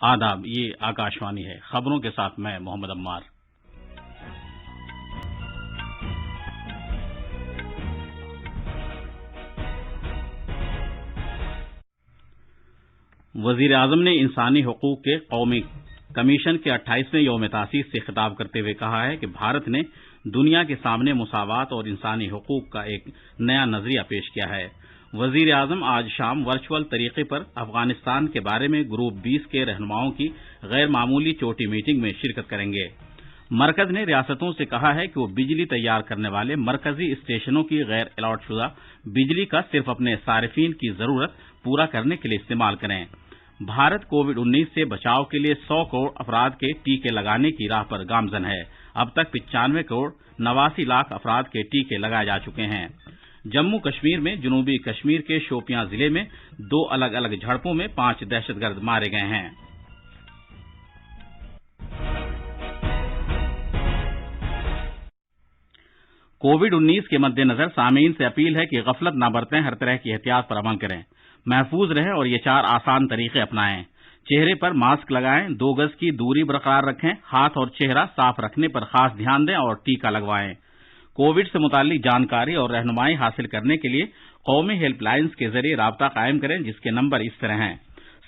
آداب، یہ آکاشوانی ہے۔ خبروں کے ساتھ میں محمد عمار۔ وزیر اعظم نے انسانی حقوق کے قومی کمیشن کے 28ویں یوم تاسیس سے خطاب کرتے ہوئے کہا ہے کہ بھارت نے دنیا کے سامنے مساوات اور انسانی حقوق کا ایک نیا نظریہ پیش کیا ہے۔ وزیر اعظم آج شام ورچوئل طریقے پر افغانستان کے بارے میں گروپ 20 کے رہنماؤں کی غیر معمولی چوٹی میٹنگ میں شرکت کریں گے۔ مرکز نے ریاستوں سے کہا ہے کہ وہ بجلی تیار کرنے والے مرکزی اسٹیشنوں کی غیر الاٹ شدہ بجلی کا صرف اپنے صارفین کی ضرورت پورا کرنے کے لیے استعمال کریں۔ بھارت کووڈ-19 سے بچاؤ کے لیے 100 کروڑ افراد کے ٹیکے لگانے کی راہ پر گامزن ہے۔ اب تک 95 کروڑ 89 لاکھ افراد کے ٹیکے لگائے جا چکے ہیں۔ جموں کشمیر میں جنوبی کشمیر کے شوپیاں ضلع میں 2 الگ الگ جھڑپوں میں 5 دہشت گرد مارے گئے ہیں۔ کووڈ-19 کے مد نظر سامعین سے اپیل ہے کہ غفلت نہ برتیں، ہر طرح کی احتیاط پر عمل کریں، محفوظ رہیں اور یہ 4 آسان طریقے اپنائیں۔ چہرے پر ماسک لگائیں، 2 گز کی دوری برقرار رکھیں، ہاتھ اور چہرہ صاف رکھنے پر خاص دھیان دیں اور ٹیکہ لگوائیں۔ کووڈ سے متعلق جانکاری اور رہنمائی حاصل کرنے کے لیے قومی ہیلپ لائنز کے ذریعے رابطہ قائم کریں، جس کے نمبر اس طرح ہیں: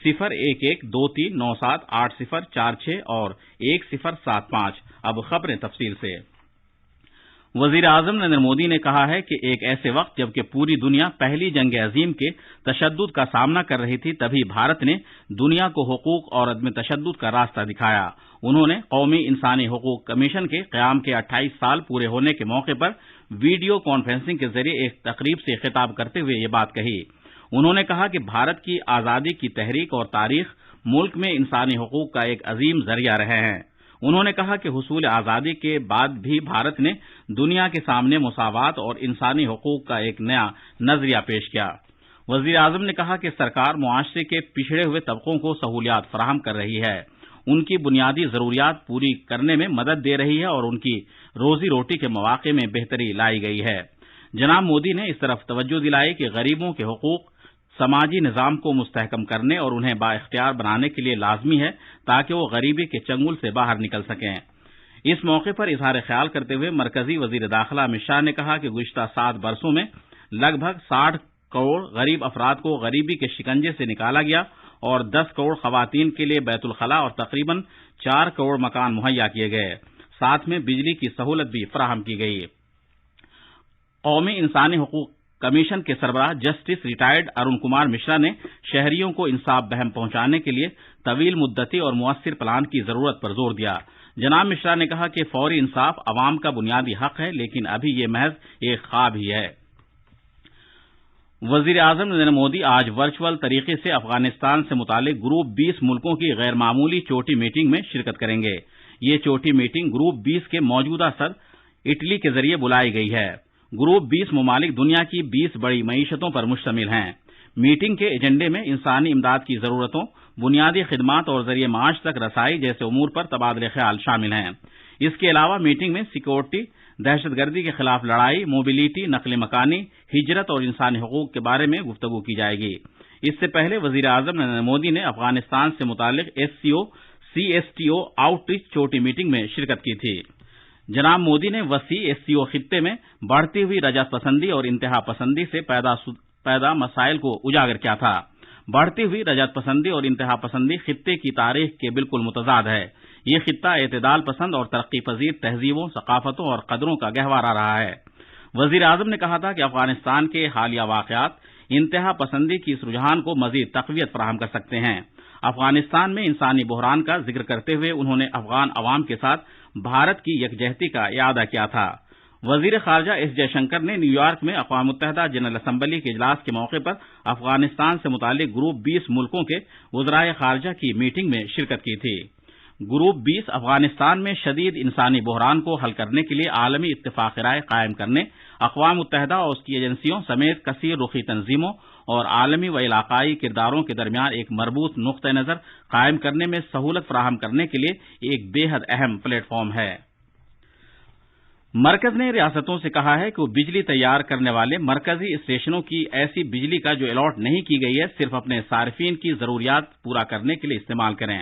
0112397804 اور 1075۔ اب خبریں تفصیل سے۔ وزیر اعظم نریندر مودی نے کہا ہے کہ ایک ایسے وقت جبکہ پوری دنیا پہلی جنگ عظیم کے تشدد کا سامنا کر رہی تھی، تبھی بھارت نے دنیا کو حقوق اور عدم تشدد کا راستہ دکھایا۔ انہوں نے قومی انسانی حقوق کمیشن کے قیام کے 28 سال پورے ہونے کے موقع پر ویڈیو کانفرنسنگ کے ذریعے ایک تقریب سے خطاب کرتے ہوئے یہ بات کہی۔ انہوں نے کہا کہ بھارت کی آزادی کی تحریک اور تاریخ ملک میں انسانی حقوق کا ایک عظیم ذریعہ رہے ہیں۔ انہوں نے کہا کہ حصول آزادی کے بعد بھی بھارت نے دنیا کے سامنے مساوات اور انسانی حقوق کا ایک نیا نظریہ پیش کیا۔ وزیر اعظم نے کہا کہ سرکار معاشرے کے پچھڑے ہوئے طبقوں کو سہولیات فراہم کر رہی ہے، ان کی بنیادی ضروریات پوری کرنے میں مدد دے رہی ہے اور ان کی روزی روٹی کے مواقع میں بہتری لائی گئی ہے۔ جناب مودی نے اس طرف توجہ دلائی کہ غریبوں کے حقوق سماجی نظام کو مستحکم کرنے اور انہیں بااختیار بنانے کے لیے لازمی ہے تاکہ وہ غریبی کے چنگل سے باہر نکل سکیں۔ اس موقع پر اظہار خیال کرتے ہوئے مرکزی وزیر داخلہ امت شاہ نے کہا کہ گزشتہ 7 برسوں میں لگ بھگ 60 کروڑ غریب افراد کو غریبی کے شکنجے سے نکالا گیا اور 10 کروڑ خواتین کے لیے بیت الخلاء اور تقریباً 4 کروڑ مکان مہیا کیے گئے، ساتھ میں بجلی کی سہولت بھی فراہم کی گئی۔ قومی انسانی حقوق کمیشن کے سربراہ جسٹس ریٹائرڈ ارون کمار مشرا نے شہریوں کو انصاف بہم پہنچانے کے لیے طویل مدتی اور مؤثر پلان کی ضرورت پر زور دیا۔ جناب مشرا نے کہا کہ فوری انصاف عوام کا بنیادی حق ہے، لیکن ابھی یہ محض ایک خواب ہی ہے۔ وزیر اعظم نریندر مودی آج ورچوئل طریقے سے افغانستان سے متعلق گروپ 20 ملکوں کی غیر معمولی چوٹی میٹنگ میں شرکت کریں گے۔ یہ چوٹی میٹنگ گروپ 20 کے موجودہ صدر اٹلی کے ذریعے بلائی گئی ہے۔ گروپ 20 ممالک دنیا کی 20 بڑی معیشتوں پر مشتمل ہیں۔ میٹنگ کے ایجنڈے میں انسانی امداد کی ضرورتوں، بنیادی خدمات اور ذریعہ معاش تک رسائی جیسے امور پر تبادلہ خیال شامل ہیں۔ اس کے علاوہ میٹنگ میں سیکورٹی، دہشت گردی کے خلاف لڑائی، موبلٹی، نقل مکانی، ہجرت اور انسانی حقوق کے بارے میں گفتگو کی جائے گی۔ اس سے پہلے وزیر اعظم نریندر مودی نے افغانستان سے متعلق SCO آؤٹ ریچ چوٹی میٹنگ میں شرکت کی تھی۔ جناب مودی نے وسیع SCO خطے میں بڑھتی ہوئی رجعت پسندی اور انتہا پسندی سے پیدا مسائل کو اجاگر کیا تھا۔ بڑھتی ہوئی رجعت پسندی اور انتہا پسندی خطے کی تاریخ کے بالکل متضاد ہے۔ یہ خطہ اعتدال پسند اور ترقی پذیر تہذیبوں، ثقافتوں اور قدروں کا گہوارہ رہا ہے۔ وزیر اعظم نے کہا تھا کہ افغانستان کے حالیہ واقعات انتہا پسندی کی اس رجحان کو مزید تقویت فراہم کر سکتے ہیں۔ افغانستان میں انسانی بحران کا ذکر کرتے ہوئے انہوں نے افغان عوام کے ساتھ بھارت کی یکجہتی کا اعادہ کیا تھا۔ وزیر خارجہ ایس جے شنکر نے نیو یارک میں اقوام متحدہ جنرل اسمبلی کے اجلاس کے موقع پر افغانستان سے متعلق گروپ 20 ملکوں کے وزرائے خارجہ کی میٹنگ میں شرکت کی تھی۔ گروپ 20 افغانستان میں شدید انسانی بحران کو حل کرنے کے لیے عالمی اتفاق رائے قائم کرنے، اقوام متحدہ اور اس کی ایجنسیوں سمیت کثیر رخی تنظیموں اور عالمی و علاقائی کرداروں کے درمیان ایک مربوط نقطہ نظر قائم کرنے میں سہولت فراہم کرنے کے لیے ایک بے حد اہم پلیٹ فارم ہے۔ مرکز نے ریاستوں سے کہا ہے کہ وہ بجلی تیار کرنے والے مرکزی اسٹیشنوں کی ایسی بجلی کا جو الاٹ نہیں کی گئی ہے صرف اپنے صارفین کی ضروریات پورا کرنے کے لیے استعمال کریں۔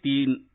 3